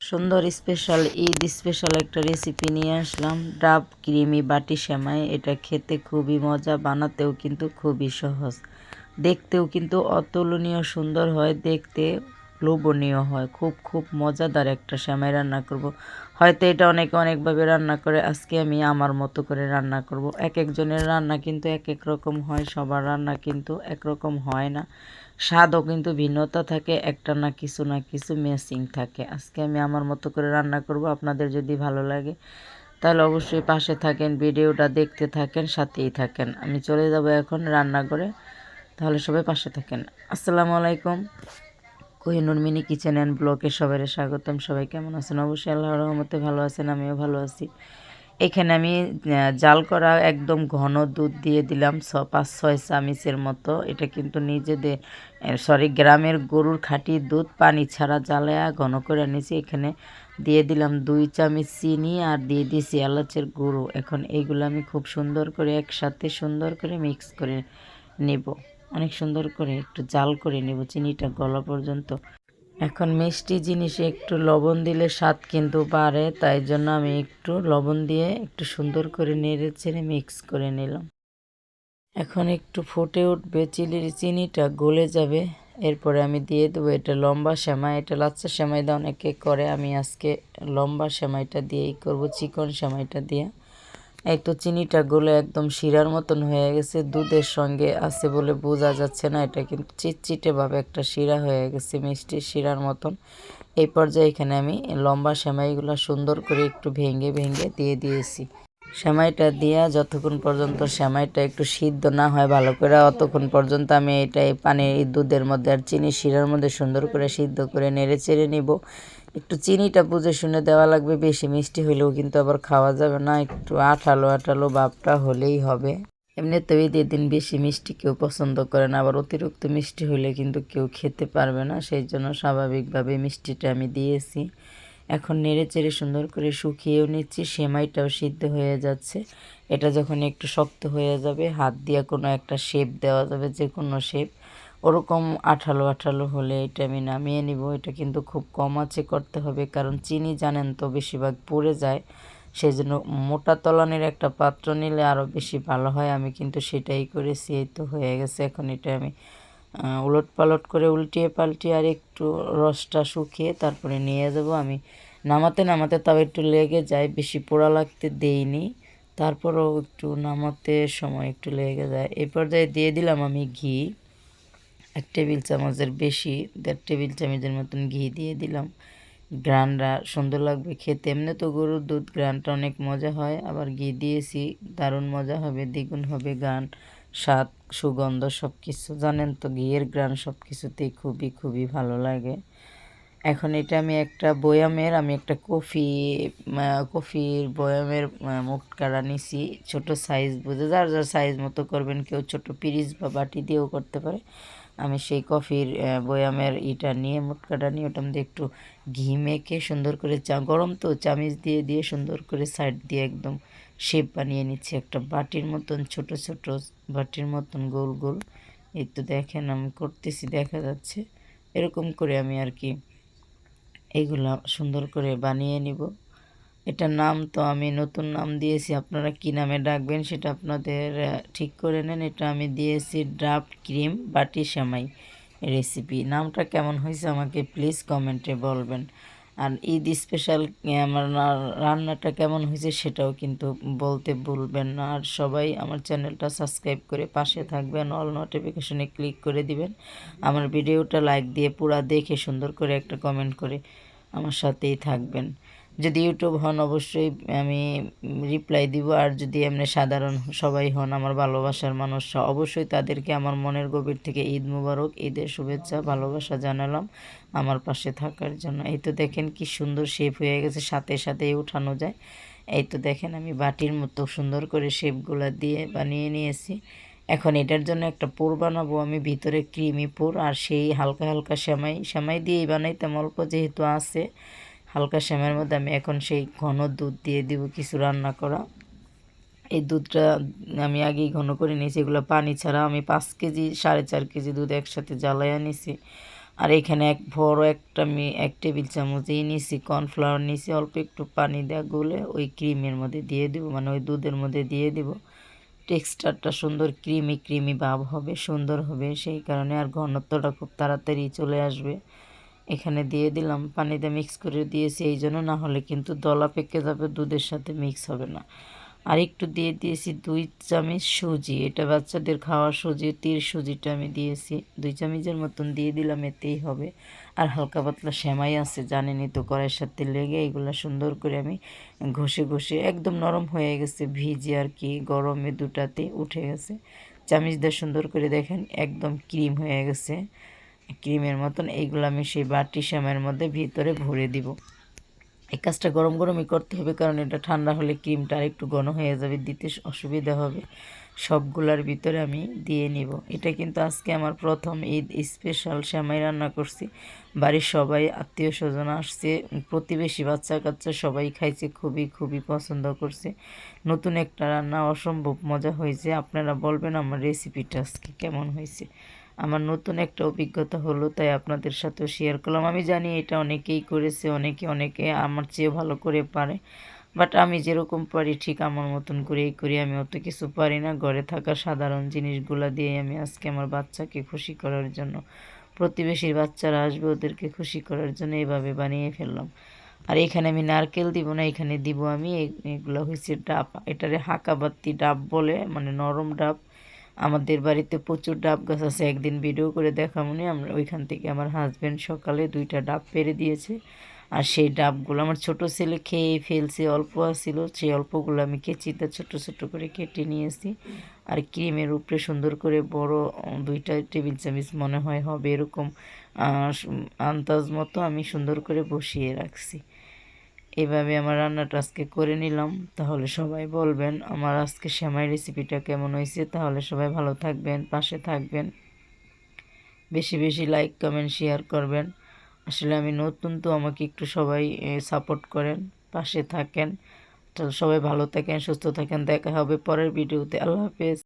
সুন্দর special Eid special একটা recipe নিয়ে আসলাম, ডাব ক্রিমি বাটি সেমাই। এটা খেতে খুবই মজা, বানাতেও কিন্তু খুবই সহজ, দেখতেও কিন্তু অতুলনীয় সুন্দর হয়, দেখতে লোভনীয় হয়। খুব খুব মজাদার একটা সেমাই রান্না করব। হয়তো এটা অনেকে অনেকভাবে রান্না করে, আজকে আমি আমার মতো করে রান্না করব। এক একজনের রান্না কিন্তু এক এক রকম হয়, সবার রান্না কিন্তু একরকম হয় না, স্বাদও কিন্তু ভিন্নতা থাকে, একটা না কিছু মিসিং থাকে। আজকে আমি আমার মতো করে রান্না করব। আপনাদের যদি ভালো লাগে তাহলে অবশ্যই পাশে থাকেন, ভিডিওটা দেখতে থাকেন, সাথেই থাকেন। আমি চলে যাব এখন রান্না করে, তাহলে সবাই পাশে থাকেন। আসসালামু আলাইকুম, কোহিনুর মিনি কিচেন অ্যান্ড ব্লগে সবাই স্বাগতম। সবাই কেমন আছেন? অবশ্যই আল্লাহর রহমতে ভালো আছেন, আমিও ভালো আছি। এখানে আমি জাল করা একদম ঘন দুধ দিয়ে দিলাম 5-6 চামচের মতো। এটা কিন্তু নিজেদের গ্রামের গরুর খাঁটি দুধ, পানি ছাড়া জ্বালায়া ঘন করে নিয়েছি। এখানে দিয়ে দিলাম 2 চামচ চিনি আর দিয়ে দিয়েছি এলাচের গুঁড়ো। এখন এইগুলো আমি খুব সুন্দর করে একসাথে সুন্দর করে মিক্স করে নেব, অনেক সুন্দর করে একটু জাল করে নেব চিনিটা গলা পর্যন্ত। এখন মিষ্টি জিনিসে একটু লবণ দিলে স্বাদ কিন্তু বাড়ে, তাই জন্য আমি একটু লবণ দিয়ে একটু সুন্দর করে নেড়ে চেড়ে মিক্স করে নিলাম। এখন একটু ফুটে উঠবে, চিনিটা গলে যাবে, এরপরে আমি দিয়ে দেবো এটা লম্বা সেমাই। এটা লাচ্ছা সেমাই দিয়ে অনেকে করে, আমি আজকে লম্বা সেমাইটা দিয়েই করব, চিকন সেমাইটা দিয়ে। এই তো চিনিটা গলে একদম শিরার মতন হয়ে গেছে, দুধের সঙ্গে আছে বলে বোঝা যাচ্ছে না, এটা কিন্তু চিটচিটেভাবে একটা শিরা হয়ে গেছে, মিষ্টি শিরার মতন। এই পর্যায়ে এখানে আমি লম্বা সেমাইগুলো সুন্দর করে একটু ভেঙে ভেঙে দিয়ে দিয়েছি। সেমাইটা দিয়া যতক্ষণ পর্যন্ত সেমাইটা একটু সিদ্ধ না হয় ভালো করে, অতক্ষণ পর্যন্ত আমি এটাই পানির দুধের মধ্যে আর চিনি শিরার মধ্যে সুন্দর করে সিদ্ধ করে নেড়ে চেড়ে নিব। একটু চিনিটা বুঝে শুনে দেওয়া লাগবে, বেশি মিষ্টি হলেও কিন্তু আবার খাওয়া যাবে না, একটু আঠালো আঠালো ভাবটা হলেই হবে। এমনিতেও ঈদের দিন বেশি মিষ্টি কেউ পছন্দ করে না, আবার অতিরিক্ত মিষ্টি হলে কিন্তু কেউ খেতে পারবে না, সেই জন্য স্বাভাবিকভাবে মিষ্টিটা আমি দিয়েছি। এখন নেড়ে চেড়ে সুন্দর করে শুকিয়েও নিচ্ছি, সেমাইটাও সিদ্ধ হয়ে যাচ্ছে। এটা যখন একটু শক্ত হয়ে যাবে, হাত দিয়ে কোনো একটা শেপ দেওয়া যাবে, যে কোনো শেপ, ওরকম আঠালো আঠালো হলে এটা আমি নামিয়ে নিব। এটা কিন্তু খুব কম আঁচে করতে হবে, কারণ চিনি জানেন তো বেশিরভাগ পুড়ে যায়, সেই জন্য মোটা তলানের একটা পাত্র নিলে আরও বেশি ভালো হয়। আমি কিন্তু সেটাই করেছি। এই তো হয়ে গেছে। এখন এটা আমি উলট পালট করে উল্টিয়ে পাল্টিয়ে আর একটু রসটা শুকিয়ে তারপরে নিয়ে যাব। আমি নামাতে নামাতে তাও একটু লেগে যায়, বেশি পোড়া লাগতে দেইনি, তারপরেও একটু নামাতে সময় একটু লেগে যায়। এই পর্যায়ে দিয়ে দিলাম আমি ঘি, 1 টেবিল চামচের বেশি, 1.5 টেবিল চামচের মতন ঘি দিয়ে দিলাম। গ্রানটা সুন্দর লাগবে খেতে, এমনি তো গরুর দুধ গ্রানটা অনেক মজা হয়, আবার ঘি দিয়েছি দারুণ মজা হবে, দ্বিগুণ হবে গ্রান, স্বাদ, সুগন্ধ সব কিছু। জানেন তো ঘিয়ের গ্রান সব কিছুতেই খুবই খুবই ভালো লাগে। এখন এটা আমি একটা বয়ামের, আমি একটা কফির বয়ামের মুখ কাটা নিছি, ছোট সাইজ বুঝে, যার যার সাইজ মতো করবেন, কেউ ছোট পিরিচ বা বাটি দিয়েও করতে পারে। আমি সেই কফির বয়ামের ইটা নিয়ে, মুটকাটা নিয়ে, ওটার মধ্যে একটু ঘি মেখে সুন্দর করে, গরম তো, চামিচ দিয়ে দিয়ে সুন্দর করে সাইড দিয়ে একদম শেপ বানিয়ে নিচ্ছি, একটা বাটির মতন, ছোট ছোট বাটির মতন গোল গোল। এই তো দেখেন আমি করতেছি, দেখা যাচ্ছে এরকম করে আমি আর কি এইগুলা সুন্দর করে বানিয়ে নিব। এটার নাম তো আমি নতুন নাম দিয়েছি, আপনারা কি নামে ডাকবেন সেটা আপনাদের ঠিক করে নেন। এটা আমি দিয়েছি ডাব ক্রিম বাটি সেমাই রেসিপি। নামটা কেমন হয়েছে আমাকে প্লিজ কমেন্টে বলবেন। আর ঈদ স্পেশাল আমার রান্নাটা কেমন হয়েছে সেটাও কিন্তু বলতে ভুলবেন না। আর সবাই আমার চ্যানেলটা সাবস্ক্রাইব করে পাশে থাকবেন, অল নোটিফিকেশনে ক্লিক করে দিবেন, আমার ভিডিওটা লাইক দিয়ে পুরা দেখে সুন্দর করে একটা কমেন্ট করে আমার সাথেই থাকবেন। যদি ইউটিউব হন অবশ্যই আমি রিপ্লাই দিব, আর যদি এমনি সাধারণ সবাই হন আমার ভালোবাসার মানুষরা, অবশ্যই তাদেরকে আমার মনের গভীর থেকে ঈদ মুবারক, ঈদের শুভেচ্ছা, ভালোবাসা জানালাম আমার পাশে থাকার জন্য। এই তো দেখেন কি সুন্দর শেপ হয়ে গেছে, সাথে সাথেই উঠানো যায়। এই তো দেখেন আমি বাটির মতো সুন্দর করে শেপগুলো দিয়ে বানিয়ে নিয়েছি। এখন এটার জন্য একটা পুর বানাবো আমি, ভিতরে ক্রিমি পুর, আর সেই হালকা হালকা সেমাই দিয়েই বানাইতাম, অল্প যেহেতু আছে হালকা সেমাইয়ের মধ্যে আমি এখন সেই ঘন দুধ দিয়ে দিব কিছু রান্না করা। এই দুধটা আমি আগেই ঘন করে নিয়েছি, এগুলো পানি ছাড়া। আমি 5 কেজি 4.5 কেজি দুধ একসাথে জ্বালাইয়া নিছি, আর এখানে বড় একটা এক টেবিল চামচ নিয়েছি কর্নফ্লাওয়ার নিয়েছি, অল্প একটু পানি দেওয়া গুলে ওই ক্রিমের মধ্যে দিয়ে দিব, মানে ওই দুধের মধ্যে দিয়ে দিব। টেক্সচারটা সুন্দর ক্রিমি ক্রিমি ভাব হবে, সুন্দর হবে, সেই কারণে আর ঘনত্বটা খুব তাড়াতাড়ি চলে আসবে। এখানে দিয়ে দিলাম, পানিতে মিক্স করে দিয়েছি এই জন্য, না হলে কিন্তু দলা পেকে যাবে, দুধের সাথে মিক্স হবে না। আর একটু দিয়ে দিয়েছি 2 চামচ সুজি, এটা বাচ্চাদের খাওয়ার সুজি, তীর সুজিটা আমি দিয়েছি 2 চামচের মতন দিয়ে দিলাম, এতেই হবে। আর হালকা পাতলা সেমাই আছে, জানেনই তো, কড়াইয়ের সাথে লেগে এগুলো সুন্দর করে আমি ঘষে ঘষে একদম নরম হয়ে গেছে, ভিজে আর কি গরমে দুটাতে উঠে গেছে। চামচ দিয়ে সুন্দর করে দেখেন একদম ক্রিম হয়ে গেছে, ক্রিমের মতন। এইগুলো আমি সেই বাটি সেমাইয়ের মধ্যে ভিতরে ভরে দিব। এই কাজটা গরম গরমই করতে হবে, কারণ এটা ঠান্ডা হলে ক্রিমটা আর একটু ঘন হয়ে যাবে, দিতে অসুবিধা হবে। সবগুলার ভিতরে আমি দিয়ে নিব। এটা কিন্তু আজকে আমার প্রথম ঈদ স্পেশাল সেমাই রান্না করছি। বাড়ির সবাই আত্মীয় স্বজন আসছে, প্রতিবেশী বাচ্চা কাচ্চা সবাই খাইছে, খুবই খুবই পছন্দ করছে। নতুন একটা রান্না, অসম্ভব মজা হয়েছে। আপনারা বলবেন আমার রেসিপিটা আজকে কেমন হয়েছে। আমার নতুন একটা অভিজ্ঞতা হলো, তাই আপনাদের সাথেও শেয়ার করলাম। আমি জানি এটা অনেকেই করেছে, অনেকে আমার চেয়ে ভালো করে পারে, বাট আমি যেরকম পারি ঠিক আমার মতন করেই করি। আমি অত কিছু পারি না, ঘরে থাকা সাধারণ জিনিসগুলো দিয়ে আমি আজকে আমার বাচ্চাকে খুশি করার জন্য, প্রতিবেশীর বাচ্চারা আসবে ওদেরকে খুশি করার জন্য এভাবে বানিয়ে ফেললাম। আর এখানে আমি নারকেল দিব না, এখানে দিব আমি এগুলো হয়েছে ডাব, এটারে হাঁকাবাতি ডাব বলে, মানে নরম ডাব। আমাদের বাড়িতে প্রচুর ডাব গাছ আছে, একদিন ভিডিও করে দেখামনি। আমরা ওইখান থেকে আমার হাজব্যান্ড সকালে 2টা ডাব পেড়ে দিয়েছে। আর সেই ডাবগুলো আমার ছোট ছেলে খেয়ে ফেলছে, অল্প আসছিল, সেই অল্পগুলো আমি কেচিতে ছোট ছোট করে কেটে নিয়েছি। আর ক্রিমের উপরে সুন্দর করে বড় 2টা টেবিল চামচ মনে হয় হবে এরকম আন্দাজ মতো আমি সুন্দর করে বসিয়ে রাখছি। এভাবে আমার রান্নাটা আজকে করে নিলাম। তাহলে সবাই বলবেন আমার আজকে সেমাই রেসিপিটা কেমন হয়েছে। তাহলে সবাই ভালো থাকবেন, পাশে থাকবেন, বেশি বেশি লাইক কমেন্ট শেয়ার করবেন। আসলে আমি নতুন তো, আমাকে একটু সবাই সাপোর্ট করেন, পাশে থাকেন। তো সবাই ভালো থাকেন, সুস্থ থাকেন, দেখা হবে পরের ভিডিওতে। আল্লাহ হাফেজ।